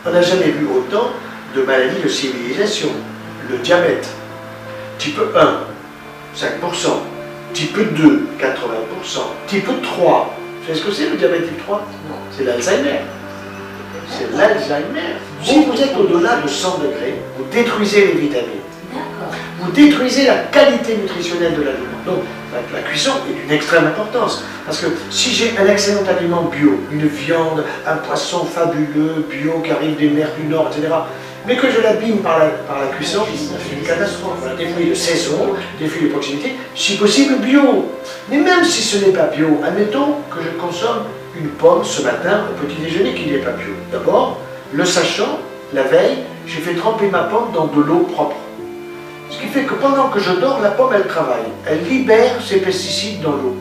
On n'a jamais vu autant de maladies de civilisation. Le diabète, type 1, 5%, type 2, 80%, type 3. Vous savez ce que c'est le diabète type 3? Non. C'est l'Alzheimer. C'est l'Alzheimer. Si vous êtes au-delà de 100 degrés, vous détruisez les vitamines. Vous détruisez la qualité nutritionnelle de l'aliment. Donc, la cuisson est d'une extrême importance. Parce que si j'ai un excellent aliment bio, une viande, un poisson fabuleux, bio, qui arrive des mers du Nord, etc., mais que je l'abîme par la cuisson, c'est une catastrophe. Voilà, des fruits de saison, des fruits de proximité, si possible bio. Mais même si ce n'est pas bio, admettons que je consomme une pomme ce matin au petit déjeuner qui n'est pas bio. D'abord, le sachant, la veille, j'ai fait tremper ma pomme dans de l'eau propre. Ce qui fait que pendant que je dors, la pomme, elle travaille. Elle libère ses pesticides dans l'eau.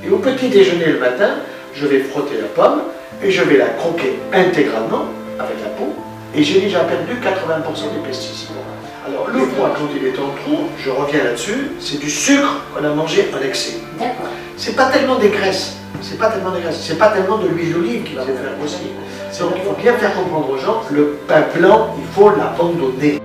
Et au petit déjeuner le matin, je vais frotter la pomme et je vais la croquer intégralement avec la peau. Et j'ai déjà perdu 80% des pesticides. Alors le poids, quand il est en trop, je reviens là-dessus, c'est du sucre qu'on a mangé en excès. D'accord. C'est pas tellement des graisses. C'est pas tellement des graisses. C'est pas tellement de l'huile d'olive qui va vous faire grossir. Donc il faut bien faire comprendre aux gens, le pain blanc, il faut l'abandonner.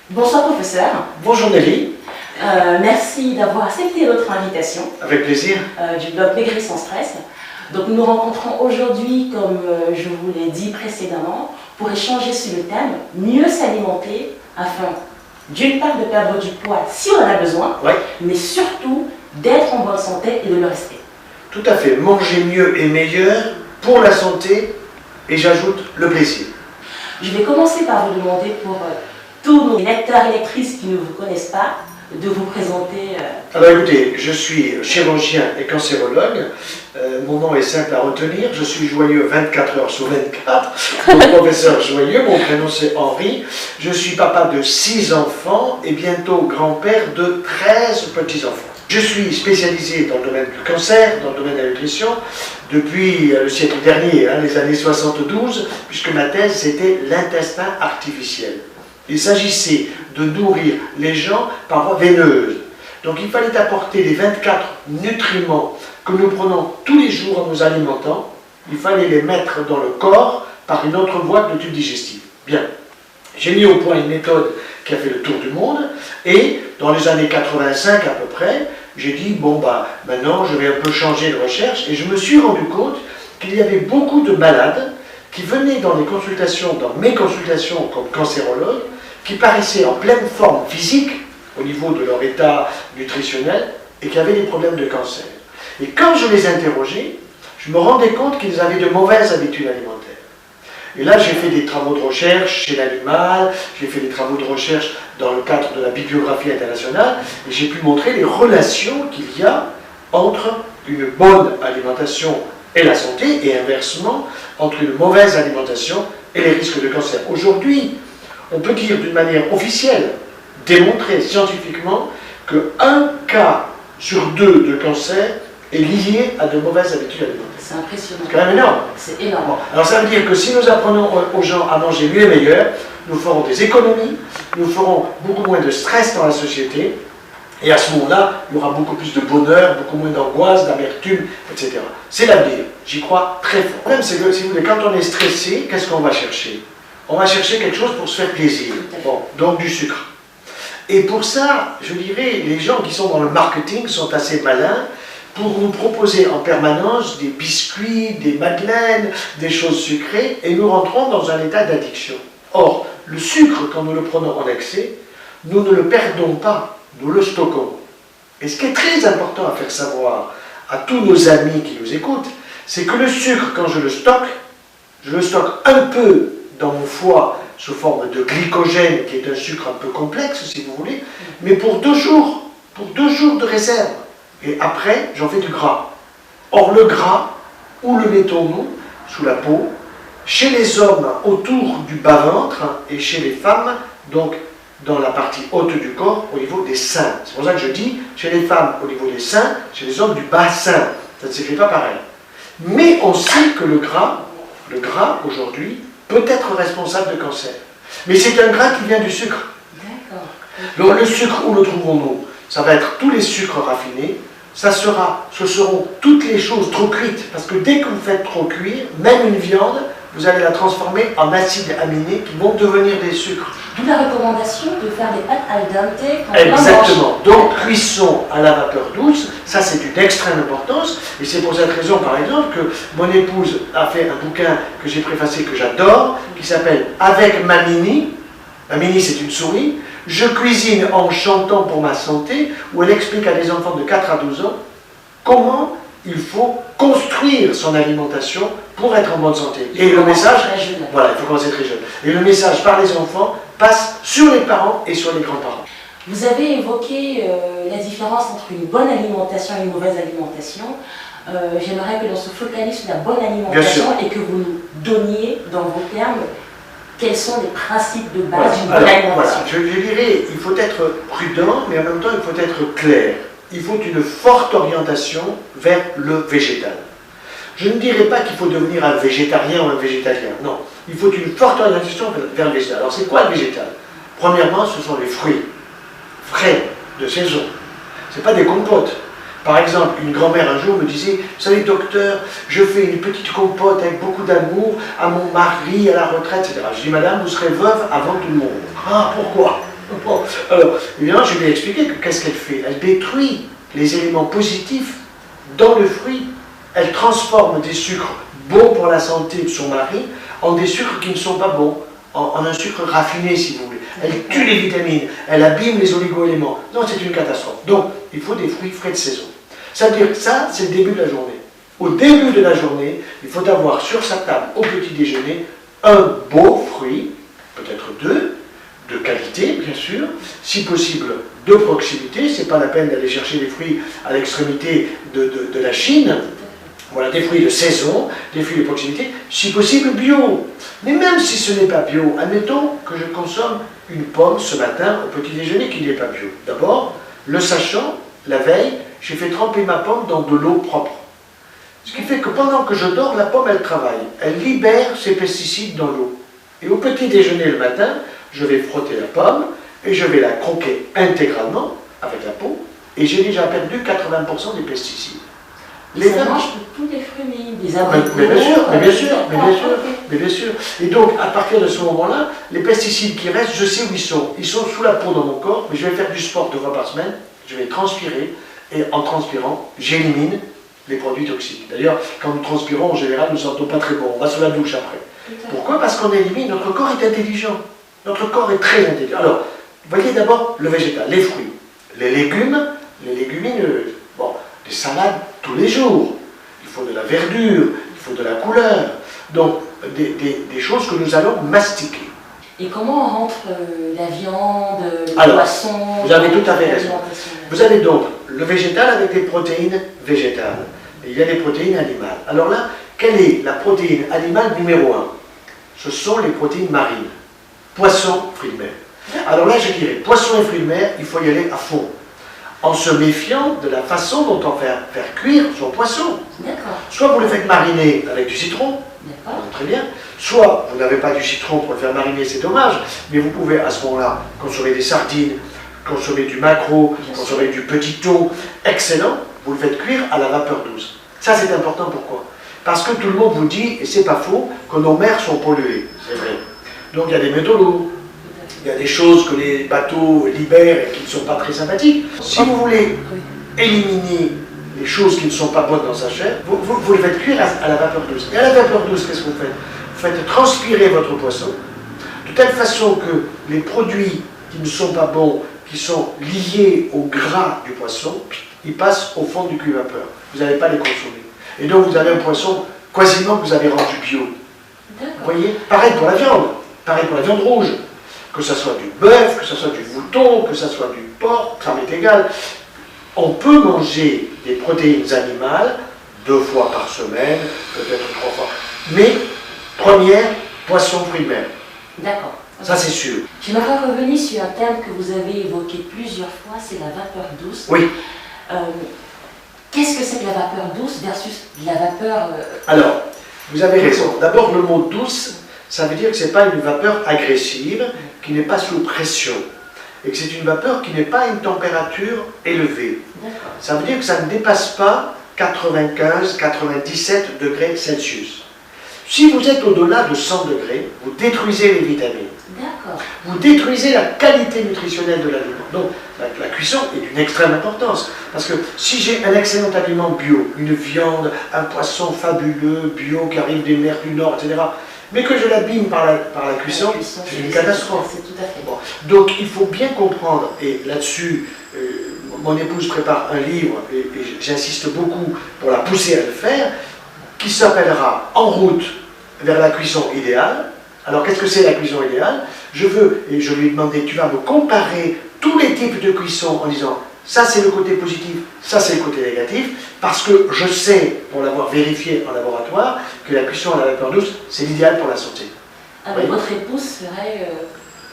Bonsoir professeur. Bonjour Nelly. Merci d'avoir accepté notre invitation Avec plaisir. Du blog Maigrir sans stress. Donc nous nous rencontrons aujourd'hui, comme je vous l'ai dit précédemment, pour échanger sur le thème mieux s'alimenter afin d'une part de perdre du poids si on en a besoin, Ouais. mais surtout d'être en bonne santé et de le rester. Tout à fait. Manger mieux et meilleur pour la santé et j'ajoute le plaisir. Je vais commencer par vous demander pour tous nos lecteurs et lectrices qui ne vous connaissent pas, de vous présenter. Alors écoutez, je suis chirurgien et cancérologue. Mon nom est simple à retenir. Je suis joyeux 24 heures sur 24. Mon professeur joyeux, mon prénom c'est Henri. Je suis papa de 6 enfants et bientôt grand-père de 13 petits-enfants. Je suis spécialisé dans le domaine du cancer, dans le domaine de la nutrition, depuis le siècle dernier, les années 72, puisque ma thèse c'était l'intestin artificiel. Il s'agissait de nourrir les gens par voie veineuse. Donc il fallait apporter les 24 nutriments que nous prenons tous les jours en nous alimentant, il fallait les mettre dans le corps par une autre voie de tube digestif. Bien, j'ai mis au point une méthode qui a fait le tour du monde, et dans les années 85 à peu près, j'ai dit, bon bah maintenant je vais un peu changer de recherche, et je me suis rendu compte qu'il y avait beaucoup de malades qui venaient dans les consultations, dans mes consultations comme cancérologue, qui paraissaient en pleine forme physique, au niveau de leur état nutritionnel, et qui avaient des problèmes de cancer. Et quand je les interrogeais, je me rendais compte qu'ils avaient de mauvaises habitudes alimentaires. Et là, j'ai fait des travaux de recherche chez l'animal, j'ai fait des travaux de recherche dans le cadre de la bibliographie internationale, et j'ai pu montrer les relations qu'il y a entre une bonne alimentation et la santé, et inversement, entre une mauvaise alimentation et les risques de cancer. Aujourd'hui, on peut dire d'une manière officielle, démontrer scientifiquement qu'un cas sur 2 de cancer est lié à de mauvaises habitudes alimentaires. C'est impressionnant. C'est quand même énorme. C'est énorme. Bon, alors ça veut dire que si nous apprenons aux gens à manger mieux et meilleur, nous ferons des économies, nous ferons beaucoup moins de stress dans la société, et à ce moment-là, il y aura beaucoup plus de bonheur, beaucoup moins d'angoisse, d'amertume, etc. C'est l'avenir. J'y crois très fort. Le problème, c'est que, si vous voulez, quand on est stressé, qu'est-ce qu'on va chercher? On va chercher quelque chose pour se faire plaisir. Bon, donc du sucre. Et pour ça, je dirais, les gens qui sont dans le marketing sont assez malins pour nous proposer en permanence des biscuits, des madeleines, des choses sucrées, et nous rentrons dans un état d'addiction. Or, le sucre, quand nous le prenons en excès, nous ne le perdons pas, nous le stockons. Et ce qui est très important à faire savoir à tous nos amis qui nous écoutent, c'est que le sucre, quand je le stocke un peu dans mon foie sous forme de glycogène, qui est un sucre un peu complexe, si vous voulez, mais pour 2 jours de réserve. Et après, j'en fais du gras. Or, le gras, où le mettons-nous? Sous la peau, chez les hommes autour du bas-ventre, et chez les femmes, donc dans la partie haute du corps, au niveau des seins. C'est pour ça que je dis, chez les femmes au niveau des seins, chez les hommes du bassin. Ça ne s'écrit pas pareil. Mais on sait que le gras aujourd'hui, peut être responsable de cancer. Mais c'est un gras qui vient du sucre. D'accord. Donc le sucre, où le trouvons-nous? Ça va être tous les sucres raffinés, ce seront toutes les choses trop cuites, parce que dès que vous faites trop cuire, même une viande, vous allez la transformer en acides aminés qui vont devenir des sucres. D'où la recommandation de faire des pâtes al dente quand Exactement. Donc cuisson à la vapeur douce, ça c'est d'une extrême importance. Et c'est pour cette raison, par exemple, que mon épouse a fait un bouquin que j'ai préfacé, que j'adore, qui s'appelle Avec ma Mini. Ma Mini, c'est une souris. Je cuisine en chantant pour ma santé, où elle explique à des enfants de 4 à 12 ans comment il faut construire son alimentation pour être en bonne santé. Et le message, voilà, il faut commencer très jeune. Et le message par les enfants passe sur les parents et sur les grands-parents. Vous avez évoqué la différence entre une bonne alimentation et une mauvaise alimentation. J'aimerais que l'on se focalise sur la bonne alimentation et que vous nous donniez dans vos termes quels sont les principes de base d'une bonne alimentation. Voilà, je dirais, il faut être prudent, mais en même temps il faut être clair. Il faut une forte orientation vers le végétal. Je ne dirais pas qu'il faut devenir un végétarien ou un végétalien, non. Il faut une forte orientation vers le végétal. Alors c'est quoi le végétal? Premièrement, ce sont les fruits frais, de saison. Ce n'est pas des compotes. Par exemple, une grand-mère un jour me disait, vous savez docteur, je fais une petite compote avec beaucoup d'amour à mon mari, à la retraite, etc. Je dis, madame, vous serez veuve avant tout le monde. Ah, pourquoi? Bon, alors, évidemment, je lui ai expliqué que qu'est-ce qu'elle fait? Elle détruit les éléments positifs dans le fruit. Elle transforme des sucres bons pour la santé de son mari en des sucres qui ne sont pas bons, en un sucre raffiné, si vous voulez. Elle tue les vitamines, elle abîme les oligo-éléments. Non, c'est une catastrophe. Donc, il faut des fruits frais de saison. Ça veut dire que ça, c'est le début de la journée. Au début de la journée, il faut avoir sur sa table, au petit déjeuner, un beau fruit, peut-être deux, de qualité, bien sûr, si possible de proximité. C'est pas la peine d'aller chercher des fruits à l'extrémité de la Chine. Voilà, des fruits de saison, des fruits de proximité, si possible bio. Mais même si ce n'est pas bio, admettons que je consomme une pomme ce matin au petit déjeuner qui n'est pas bio. D'abord, le sachant, la veille, j'ai fait tremper ma pomme dans de l'eau propre. Ce qui fait que pendant que je dors, la pomme, elle travaille. Elle libère ses pesticides dans l'eau. Et au petit déjeuner le matin, je vais frotter la pomme et je vais la croquer intégralement avec la peau et j'ai déjà perdu 80% des pesticides. Ça marche pour tous les fruits, des abricots. Mais bien sûr. Et donc, à partir de ce moment-là, les pesticides qui restent, je sais où ils sont. Ils sont sous la peau dans mon corps, mais je vais faire du sport 2 fois par semaine, je vais transpirer, et en transpirant, j'élimine les produits toxiques. D'ailleurs, quand nous transpirons, en général, nous ne sentons pas très bon. On va sous la douche après. Pourquoi? Parce qu'on élimine, notre corps est intelligent. Notre corps est très intelligent. Alors, voyez d'abord le végétal, les fruits, les légumes, les légumineuses. Bon, des salades tous les jours. Il faut de la verdure, il faut de la couleur. Donc, des choses que nous allons mastiquer. Et comment on rentre la viande, le poisson? Vous avez tout à fait raison. Vous avez donc le végétal avec des protéines végétales. Et il y a des protéines animales. Alors là, quelle est la protéine animale numéro 1? Ce sont les protéines marines. Poisson, fruits de mer. Alors là, je dirais, poisson et fruits de mer, il faut y aller à fond. En se méfiant de la façon dont on fait faire cuire son poisson. Soit vous le faites mariner avec du citron, très bien, soit vous n'avez pas du citron pour le faire mariner, c'est dommage, mais vous pouvez à ce moment-là consommer des sardines, consommer du maquereau, consommer du petit thon, excellent, vous le faites cuire à la vapeur douce. Ça c'est important, pourquoi? Parce que tout le monde vous dit, et c'est pas faux, que nos mers sont polluées, c'est vrai. Donc il y a des métaux lourds. Il y a des choses que les bateaux libèrent et qui ne sont pas très sympathiques. Si vous voulez éliminer les choses qui ne sont pas bonnes dans sa chair, vous les faites cuire à la vapeur douce. Et à la vapeur douce, qu'est-ce que vous faites? Vous faites transpirer votre poisson, de telle façon que les produits qui ne sont pas bons, qui sont liés au gras du poisson, ils passent au fond du cuve-vapeur. Vous n'allez pas les consommer. Et donc vous avez un poisson quasiment que vous avez rendu bio. Vous voyez? Pareil pour la viande rouge. Que ce soit du bœuf, que ce soit du mouton, que ce soit du porc, ça m'est égal. On peut manger des protéines animales 2 fois par semaine, peut-être 3 fois. Mais, première, poisson, fruits de mer. D'accord. Ça, c'est sûr. J'aimerais revenir sur un thème que vous avez évoqué plusieurs fois, c'est la vapeur douce. Oui. Qu'est-ce que c'est que la vapeur douce versus la vapeur... Alors, vous avez raison. D'abord, le mot douce, ça veut dire que ce n'est pas une vapeur agressive, qui n'est pas sous pression. et que c'est une vapeur qui n'est pas à une température élevée. Ça veut dire que ça ne dépasse pas 95-97 degrés Celsius. Si vous êtes au-delà de 100 degrés, vous détruisez les vitamines. Vous détruisez la qualité nutritionnelle de l'aliment. Donc la cuisson est d'une extrême importance. Parce que si j'ai un excellent aliment bio, une viande, un poisson fabuleux, bio, qui arrive des mers du Nord, etc., mais que je l'abîme par la cuisson, c'est une catastrophe. C'est tout à fait. Bon. Donc il faut bien comprendre, et là-dessus, mon épouse prépare un livre, et j'insiste beaucoup pour la pousser à le faire, qui s'appellera En route vers la cuisson idéale. Alors qu'est-ce que c'est la cuisson idéale? Je veux, et je lui ai demandé, tu vas me comparer tous les types de cuisson en disant, ça c'est le côté positif, ça c'est le côté négatif, parce que je sais, pour l'avoir vérifié en laboratoire, que la cuisson à la vapeur douce, c'est l'idéal pour la santé. Ah ben, votre épouse serait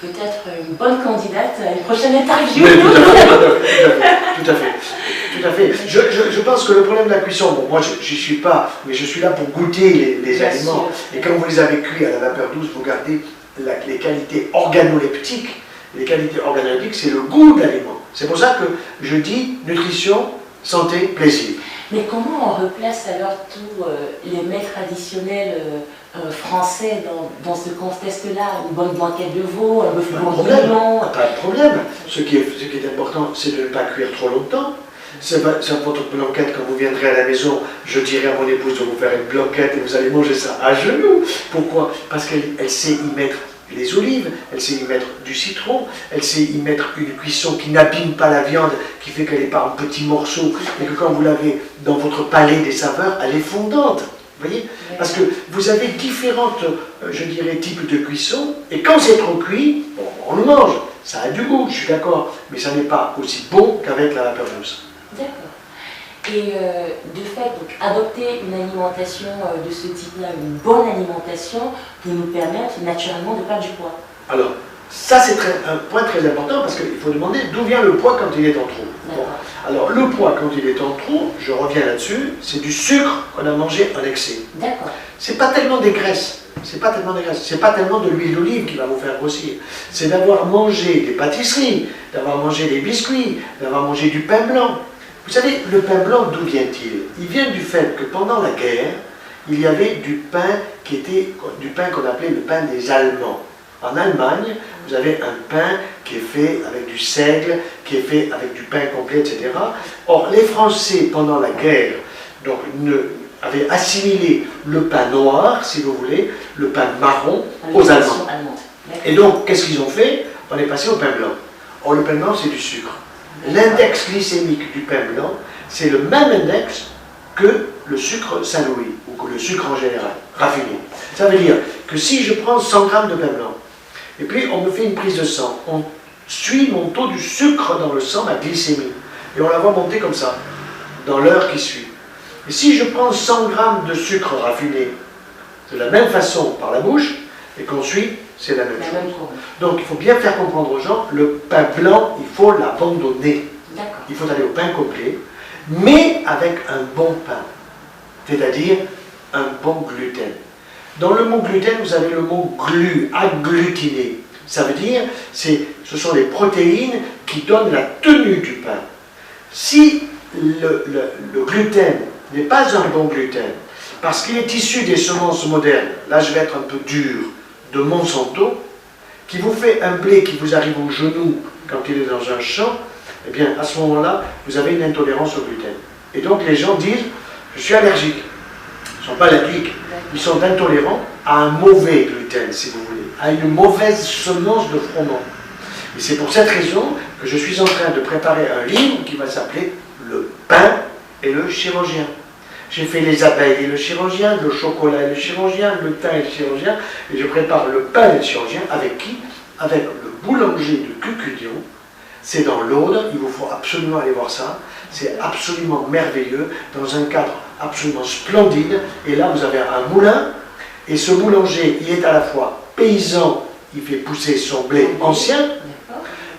peut-être une bonne candidate à une prochaine interview. Oui, tout à fait. Je pense que le problème de la cuisson, bon, moi je n'y suis pas, mais je suis là pour goûter les aliments. Et quand vous les avez cuits à la vapeur douce, vous gardez les qualités organoleptiques. Les qualités organoleptiques, c'est le goût de l'aliment. C'est pour ça que je dis nutrition, santé, plaisir. Mais comment on replace alors tous les mets traditionnels français dans ce contexte-là? Une bonne blanquette de veau, un bœuf bourguignon. Pas de problème. Ce qui est important, c'est de ne pas cuire trop longtemps. C'est votre blanquette, quand vous viendrez à la maison, je dirai à mon épouse de vous faire une blanquette et vous allez manger ça à genoux. Pourquoi? Parce qu'elle sait y mettre les olives, elle sait y mettre du citron, elle sait y mettre une cuisson qui n'abîme pas la viande, qui fait qu'elle n'est pas en petits morceaux, et que quand vous l'avez dans votre palais des saveurs, elle est fondante. Vous voyez? Parce que vous avez différentes, je dirais, types de cuisson, et quand c'est trop cuit, bon, on le mange, ça a du goût, je suis d'accord, mais ça n'est pas aussi bon qu'avec la vapeur douce. D'accord. Et de fait, donc, adopter une alimentation de ce type-là, une bonne alimentation, peut nous permettre naturellement de perdre du poids. Alors, ça c'est un point très important parce qu'il faut demander d'où vient le poids quand il est en trop. Bon. Alors, le poids quand il est en trop, je reviens là-dessus, c'est du sucre qu'on a mangé en excès. D'accord. C'est pas tellement des graisses. C'est pas tellement de l'huile d'olive qui va vous faire grossir. C'est d'avoir mangé des pâtisseries, d'avoir mangé des biscuits, d'avoir mangé du pain blanc. Vous savez, le pain blanc, d'où vient-il? Il vient du fait que pendant la guerre, il y avait du pain qui était du pain qu'on appelait le pain des Allemands. En Allemagne, vous avez un pain qui est fait avec du seigle, qui est fait avec du pain complet, etc. Or, les Français, pendant la guerre, donc, avaient assimilé le pain noir, si vous voulez, le pain marron, aux Allemands. Et donc, qu'est-ce qu'ils ont fait? On est passé au pain blanc. Or, le pain blanc, c'est du sucre. L'index glycémique du pain blanc, c'est le même index que le sucre Saint-Louis, ou que le sucre en général, raffiné. Ça veut dire que si je prends 100 grammes de pain blanc, et puis on me fait une prise de sang, on suit mon taux du sucre dans le sang, ma glycémie, et on la voit monter comme ça, dans l'heure qui suit. Et si je prends 100 grammes de sucre raffiné, de la même façon par la bouche, et qu'on suit, c'est la même chose. Donc il faut bien faire comprendre aux gens, le pain blanc, il faut l'abandonner. Il faut aller au pain complet, mais avec un bon pain, c'est-à-dire un bon gluten. Dans le mot gluten, vous avez le mot glu, agglutiner. Ça veut dire, ce sont les protéines qui donnent la tenue du pain. Si le gluten n'est pas un bon gluten, parce qu'il est issu des semences modernes, là je vais être un peu dur, de Monsanto, qui vous fait un blé qui vous arrive au genou quand il est dans un champ, eh bien à ce moment-là, vous avez une intolérance au gluten. Et donc les gens disent, je suis allergique. Ils ne sont pas allergiques, ils sont intolérants à un mauvais gluten, si vous voulez, à une mauvaise semence de froment. Et c'est pour cette raison que je suis en train de préparer un livre qui va s'appeler « Le pain et le chirurgien ». J'ai fait les abeilles et le chirurgien, le chocolat et le chirurgien, le thym et le chirurgien, et je prépare le pain et le chirurgien avec qui? Avec le boulanger de Cucugnon. C'est dans l'Aude, il vous faut absolument aller voir ça. C'est absolument merveilleux, dans un cadre absolument splendide. Et là, vous avez un moulin, et ce boulanger, il est à la fois paysan, il fait pousser son blé ancien,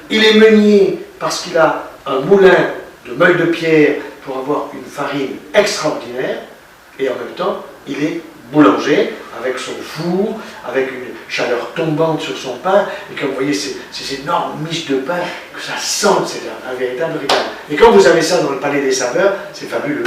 il est meunier parce qu'il a un moulin de meules de pierre pour avoir une farine extraordinaire, et en même temps, il est boulanger, avec son four, avec une chaleur tombante sur son pain, et quand vous voyez ces énormes miches de pain, que ça sent, c'est un véritable régal. Et quand vous avez ça dans le palais des saveurs, c'est fabuleux.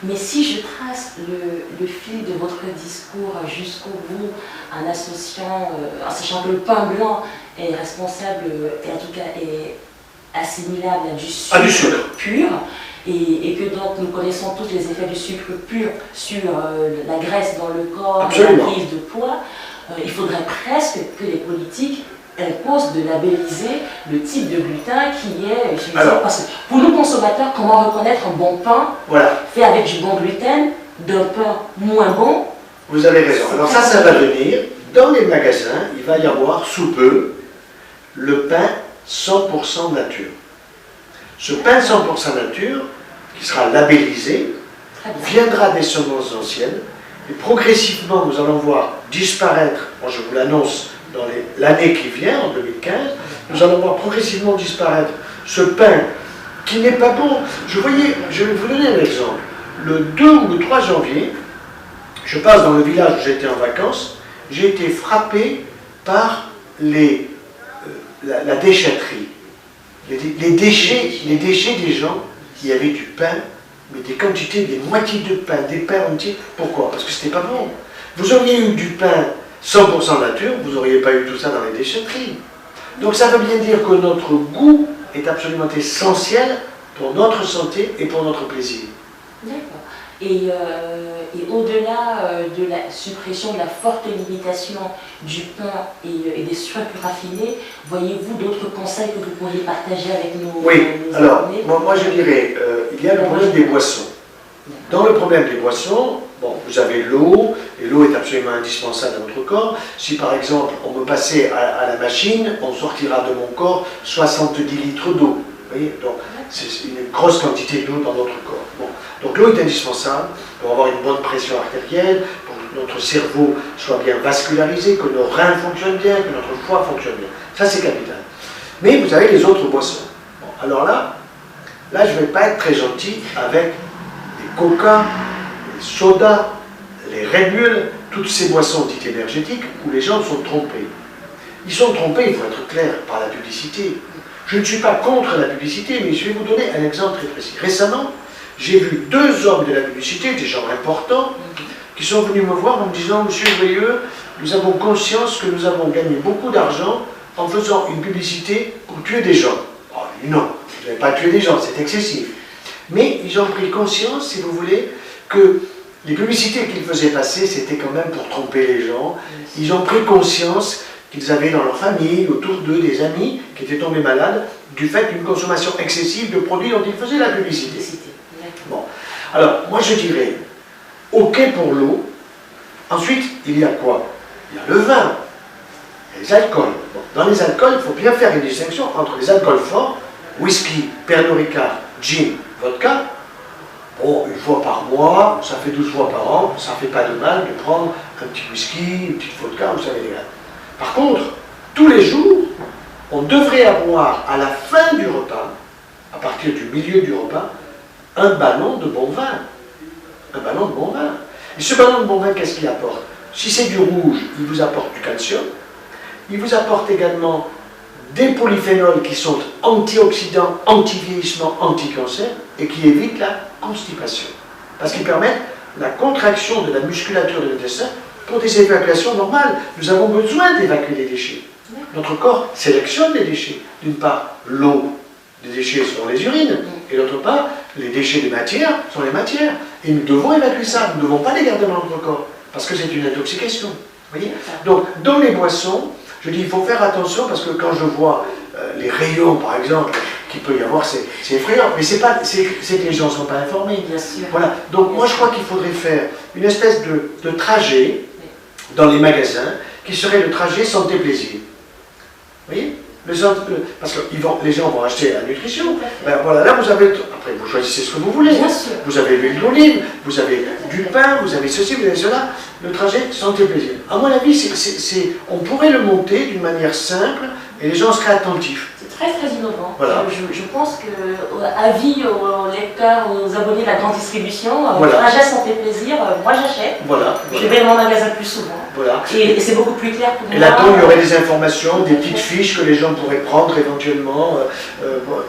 Mais si je trace le fil de votre discours jusqu'au bout, en associant, en sachant que le pain blanc est responsable, et en tout cas est assimilable à du sucre pur, et que donc nous connaissons tous les effets du sucre pur sur la graisse dans le corps, la prise de poids, il faudrait presque que les politiques imposent de labelliser le type de gluten qui est utilisé. Alors, parce que pour nous consommateurs, comment reconnaître un bon pain fait avec du bon gluten d'un pain moins bon? Vous avez raison. Alors ça va venir. Dans les magasins, il va y avoir sous peu le pain 100% nature. Ce pain 100% nature, qui sera labellisé, viendra des semences anciennes, et progressivement nous allons voir disparaître, moi je vous l'annonce, dans l'année qui vient, en 2015, nous allons voir progressivement disparaître ce pain qui n'est pas bon. Je vais vous donner un exemple. Le 2 ou le 3 janvier, je passe dans le village où j'étais en vacances, j'ai été frappé par la déchetterie. Les déchets des gens qui avaient du pain, mais des quantités, des moitiés de pain, des pains entiers. Pourquoi? Parce que c'était pas bon. Vous auriez eu du pain 100% nature, vous n'auriez pas eu tout ça dans les déchetteries. Donc ça veut bien dire que notre goût est absolument essentiel pour notre santé et pour notre plaisir. D'accord. Et au-delà de la suppression, de la forte limitation du pain et des sucres raffinés, voyez-vous d'autres conseils que vous pourriez partager avec nous? Oui, alors moi je dirais, il y a le problème des boissons. Dans le problème des boissons, bon, vous avez l'eau, et l'eau est absolument indispensable à notre corps. Si par exemple on me passait à la machine, on sortira de mon corps 70 litres d'eau. Vous voyez, donc c'est une grosse quantité d'eau dans notre corps. Bon. Donc l'eau est indispensable pour avoir une bonne pression artérielle, pour que notre cerveau soit bien vascularisé, que nos reins fonctionnent bien, que notre foie fonctionne bien. Ça c'est capital. Mais vous avez les autres boissons. Bon, alors là je ne vais pas être très gentil avec les coca, les sodas, les Red Bull, toutes ces boissons dites énergétiques où les gens sont trompés. Ils sont trompés, il faut être clair, par la publicité. Je ne suis pas contre la publicité, mais je vais vous donner un exemple très précis. Récemment, j'ai vu 2 hommes de la publicité, des gens importants, qui sont venus me voir en me disant « Monsieur Joyeux, nous avons conscience que nous avons gagné beaucoup d'argent en faisant une publicité pour tuer des gens. » Oh, non, vous n'avez pas tué des gens, c'est excessif. Mais ils ont pris conscience, si vous voulez, que les publicités qu'ils faisaient passer, c'était quand même pour tromper les gens. Ils ont pris conscience qu'ils avaient dans leur famille, autour d'eux, des amis qui étaient tombés malades du fait d'une consommation excessive de produits dont ils faisaient la publicité. Bon. Alors, moi je dirais, ok pour l'eau. Ensuite, il y a quoi? Il y a le vin, les alcools. Bon. Dans les alcools, il faut bien faire une distinction entre les alcools forts, whisky, Pernod Ricard, gin, vodka. Bon, une fois par mois, ça fait 12 fois par an, ça ne fait pas de mal de prendre un petit whisky, une petite vodka, vous savez les gars. Par contre, tous les jours, on devrait avoir à la fin du repas, à partir du milieu du repas, un ballon de bon vin. Un ballon de bon vin. Et ce ballon de bon vin, qu'est-ce qu'il apporte? Si c'est du rouge, il vous apporte du calcium. Il vous apporte également des polyphénols qui sont antioxydants, anti-vieillissement, anti-cancer et qui évitent la constipation. Parce qu'ils permettent la contraction de la musculature de l'intestin pour des évacuations normales. Nous avons besoin d'évacuer les déchets. Notre corps sélectionne les déchets. D'une part, l'eau, les déchets sont les urines, et d'autre part, les déchets de matière sont les matières. Et nous devons évacuer ça, nous ne devons pas les garder dans notre corps, parce que c'est une intoxication. Vous voyez? Donc, dans les boissons, je dis, il faut faire attention, parce que quand je vois les rayons, par exemple, qu'il peut y avoir, c'est effrayant. Mais c'est que les gens ne sont pas informés. Bien sûr. Voilà. Donc, moi, je crois qu'il faudrait faire une espèce de trajet dans les magasins, qui serait le trajet santé-plaisir. Vous voyez? Parce que les gens vont acheter la nutrition. Ben voilà, là vous avez. Après, vous choisissez ce que vous voulez. Vous avez l'huile d'olive, vous avez du pain, vous avez ceci, vous avez cela. Le trajet santé-plaisir. À mon avis, on pourrait le monter d'une manière simple et les gens seraient attentifs. très innovant. Voilà. Je pense que, avis aux lecteurs, aux abonnés de la grande distribution, Voilà. Trajet ça fait plaisir, moi j'achète. Voilà. Je vais dans mon magasin plus souvent. Voilà. Et c'est beaucoup plus clair pour moi. Et là-dedans, il y aurait des informations, des petites fiches que les gens pourraient prendre éventuellement.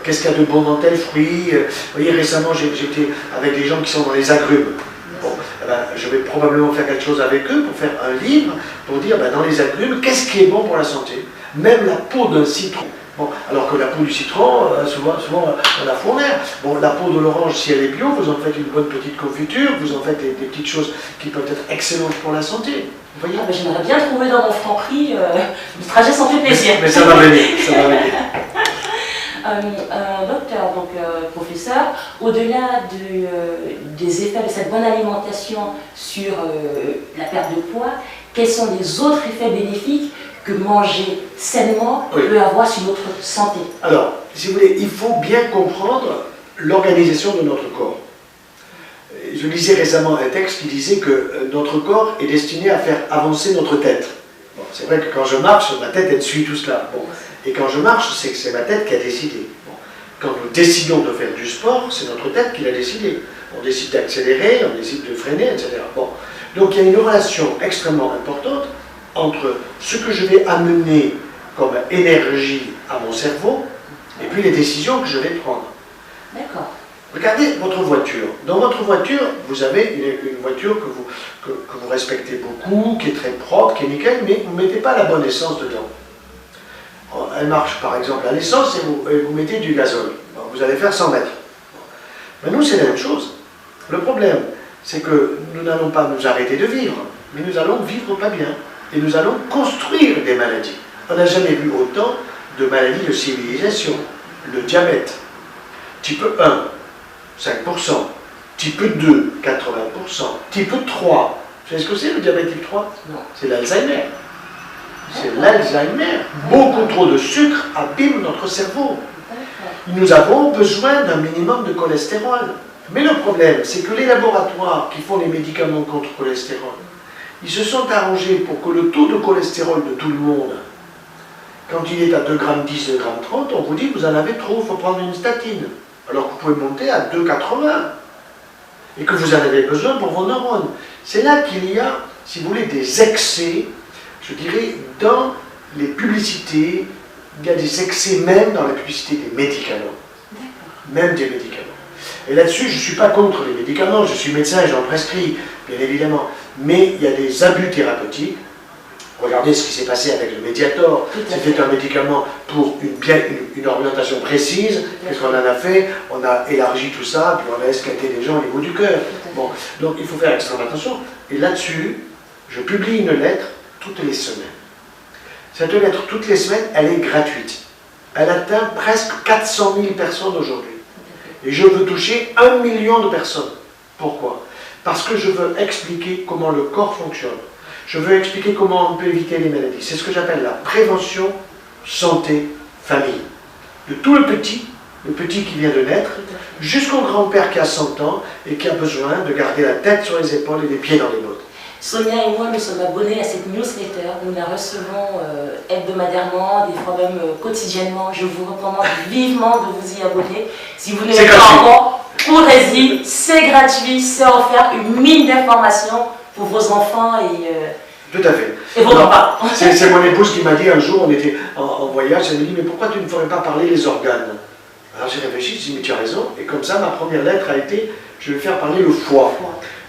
Qu'est-ce qu'il y a de bon dans tel fruit. Vous voyez, récemment, j'étais avec des gens qui sont dans les agrumes. Bon, eh ben, je vais probablement faire quelque chose avec eux pour faire un livre, pour dire ben, dans les agrumes, qu'est-ce qui est bon pour la santé. Même la peau d'un citron. Bon, alors que la peau du citron, souvent on la fout en l'air. Bon, la peau de l'orange, si elle est bio, vous en faites une bonne petite confiture, vous en faites des petites choses qui peuvent être excellentes pour la santé. Vous voyez? Ah ben, j'aimerais bien trouver dans mon Franprix du Trajet ça fait plaisir. Mais ça va venir, ça va venir. Docteur, donc professeur, au-delà des effets de cette bonne alimentation sur la perte de poids, quels sont les autres effets bénéfiques que manger sainement peut avoir sur notre santé? Alors, si vous voulez, il faut bien comprendre l'organisation de notre corps. Je lisais récemment un texte qui disait que notre corps est destiné à faire avancer notre tête. Bon, c'est vrai que quand je marche, ma tête, elle suit tout cela. Bon. Et quand je marche, c'est que c'est ma tête qui a décidé. Bon. Quand nous décidons de faire du sport, c'est notre tête qui l'a décidé. On décide d'accélérer, on décide de freiner, etc. Bon. Donc il y a une relation extrêmement importante entre ce que je vais amener comme énergie à mon cerveau et puis les décisions que je vais prendre. D'accord. Regardez votre voiture. Dans votre voiture, vous avez une voiture que vous respectez beaucoup, qui est très propre, qui est nickel, mais vous ne mettez pas la bonne essence dedans. Elle marche par exemple à l'essence et vous mettez du gazole. Vous allez faire 100 mètres. Mais nous, c'est la même chose. Le problème, c'est que nous n'allons pas nous arrêter de vivre, mais nous allons vivre pas bien. Et nous allons construire des maladies. On n'a jamais vu autant de maladies de civilisation. Le diabète, type 1, 5%, type 2, 80%, type 3. Vous savez ce que c'est le diabète type 3? Non. C'est l'Alzheimer. C'est l'Alzheimer. Beaucoup trop de sucre abîme notre cerveau. Nous avons besoin d'un minimum de cholestérol. Mais le problème, c'est que les laboratoires qui font les médicaments contre le cholestérol, ils se sont arrangés pour que le taux de cholestérol de tout le monde, quand il est à 2,10 g, 2,30 g, on vous dit que vous en avez trop, il faut prendre une statine. Alors que vous pouvez monter à 2,80 g et que vous en avez besoin pour vos neurones. C'est là qu'il y a, si vous voulez, des excès, je dirais, dans les publicités. Il y a des excès même dans la publicité des médicaments. Même des médicaments. Et là-dessus, je ne suis pas contre les médicaments, je suis médecin et j'en prescris, bien évidemment. Mais il y a des abus thérapeutiques. Regardez ce qui s'est passé avec le Mediator. C'était un médicament pour une orientation précise. Qu'est-ce qu'on en a fait? On a élargi tout ça, puis on a esquinté les gens au niveau du cœur. Bon, donc il faut faire extrêmement attention. Et là-dessus, je publie une lettre toutes les semaines. Cette lettre, toutes les semaines, elle est gratuite. Elle atteint presque 400 000 personnes aujourd'hui. Et je veux toucher 1 million de personnes. Pourquoi? Parce que je veux expliquer comment le corps fonctionne. Je veux expliquer comment on peut éviter les maladies. C'est ce que j'appelle la prévention santé famille. De tout le petit qui vient de naître, jusqu'au grand-père qui a 100 ans et qui a besoin de garder la tête sur les épaules et les pieds dans les bottes. Sonia et moi, nous sommes abonnés à cette newsletter. Nous la recevons hebdomadairement, des fois même quotidiennement. Je vous recommande vivement de vous y abonner. Si vous n'êtes pas encore, courez-y, c'est gratuit, c'est offert, une mine d'informations pour vos enfants et tout à fait. Et vos papas. C'est mon épouse qui m'a dit un jour, on était en voyage, elle me dit, mais pourquoi tu ne ferais pas parler les organes? Alors j'ai réfléchi, je dis, mais tu as raison. Et comme ça, ma première lettre a été, je vais faire parler le foie.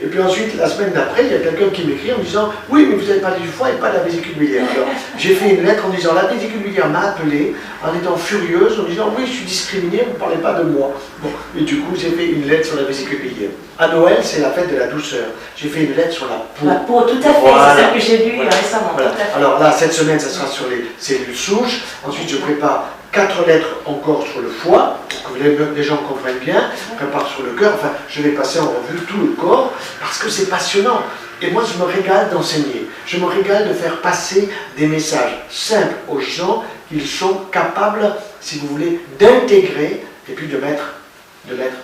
Et puis ensuite, la semaine d'après, il y a quelqu'un qui m'écrit en me disant « Oui, mais vous avez parlé du foie et pas de la vésicule biliaire. » Alors, j'ai fait une lettre en disant « La vésicule biliaire m'a appelé en étant furieuse, en disant « Oui, je suis discriminée, vous ne parlez pas de moi. » Bon, et du coup, j'ai fait une lettre sur la vésicule biliaire. À Noël, c'est la fête de la douceur. J'ai fait une lettre sur la peau. La peau, tout à fait, voilà. C'est celle que j'ai lue récemment. Voilà. Alors là, cette semaine, ça sera sur les cellules souches. Ensuite, je prépare 4 lettres encore sur le foie, pour que les gens comprennent bien, prépare sur le cœur, enfin, je vais passer en revue tout le corps, parce que c'est passionnant. Et moi, je me régale d'enseigner. Je me régale de faire passer des messages simples aux gens qu'ils sont capables, si vous voulez, d'intégrer et puis de mettre.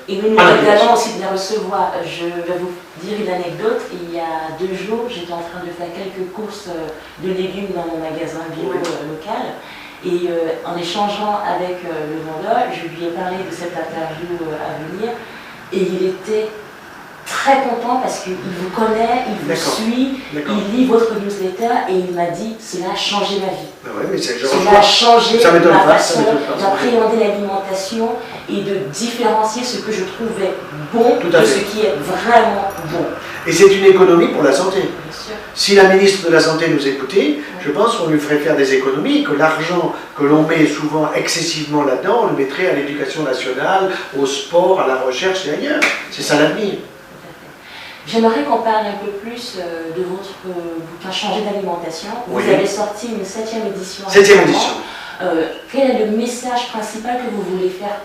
Et nous nous régalons aussi de les recevoir. Je vais vous dire une anecdote. Il y a 2 jours, j'étais en train de faire quelques courses de légumes dans mon magasin bio local. Et en échangeant avec le vendeur, je lui ai parlé de cette interview à venir et il était très content parce qu'il vous connaît, il vous suit, il lit votre newsletter et il m'a dit cela a changé ma vie. Ouais, mais cela a changé ma façon d'appréhender l'alimentation et de différencier ce que je trouvais bon Tout de à ce fait. qui est vraiment bon. Et c'est une économie pour la santé. Bien sûr. Si la ministre de la Santé nous écoutait, je pense qu'on lui ferait faire des économies, que l'argent que l'on met souvent excessivement là-dedans, on le mettrait à l'éducation nationale, au sport, à la recherche et ailleurs. C'est ça l'avenir. J'aimerais qu'on parle un peu plus de votre bouquin Changer d'alimentation. Oui. Vous avez sorti une 7e édition. 7e édition. Quel est le message principal que vous voulez faire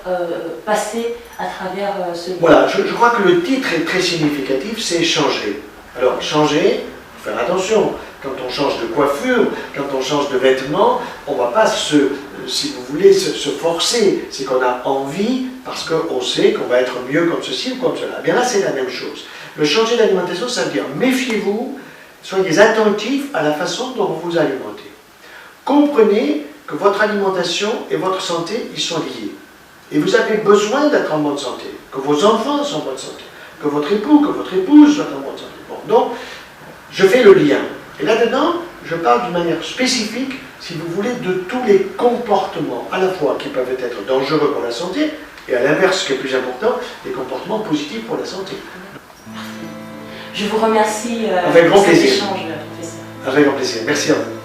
passer à travers ce livre? Voilà, je crois que le titre est très significatif, c'est changer. Alors, changer, il faut faire attention. Quand on change de coiffure, quand on change de vêtements, on ne va pas si vous voulez, se forcer. C'est qu'on a envie, parce qu'on sait qu'on va être mieux comme ceci ou comme cela. Bien là, c'est la même chose. Le changer d'alimentation, ça veut dire méfiez-vous, soyez attentifs à la façon dont vous vous alimentez. Comprenez que votre alimentation et votre santé, ils sont liés. Et vous avez besoin d'être en bonne santé, que vos enfants soient en bonne santé, que votre époux, que votre épouse soit en bonne santé. Bon, donc, je fais le lien. Et là-dedans, je parle d'une manière spécifique, si vous voulez, de tous les comportements, à la fois qui peuvent être dangereux pour la santé, et à l'inverse, ce qui est plus important, les comportements positifs pour la santé. Je vous remercie Avec grand pour cet plaisir. échange, professeur. Avec grand plaisir. Merci à vous.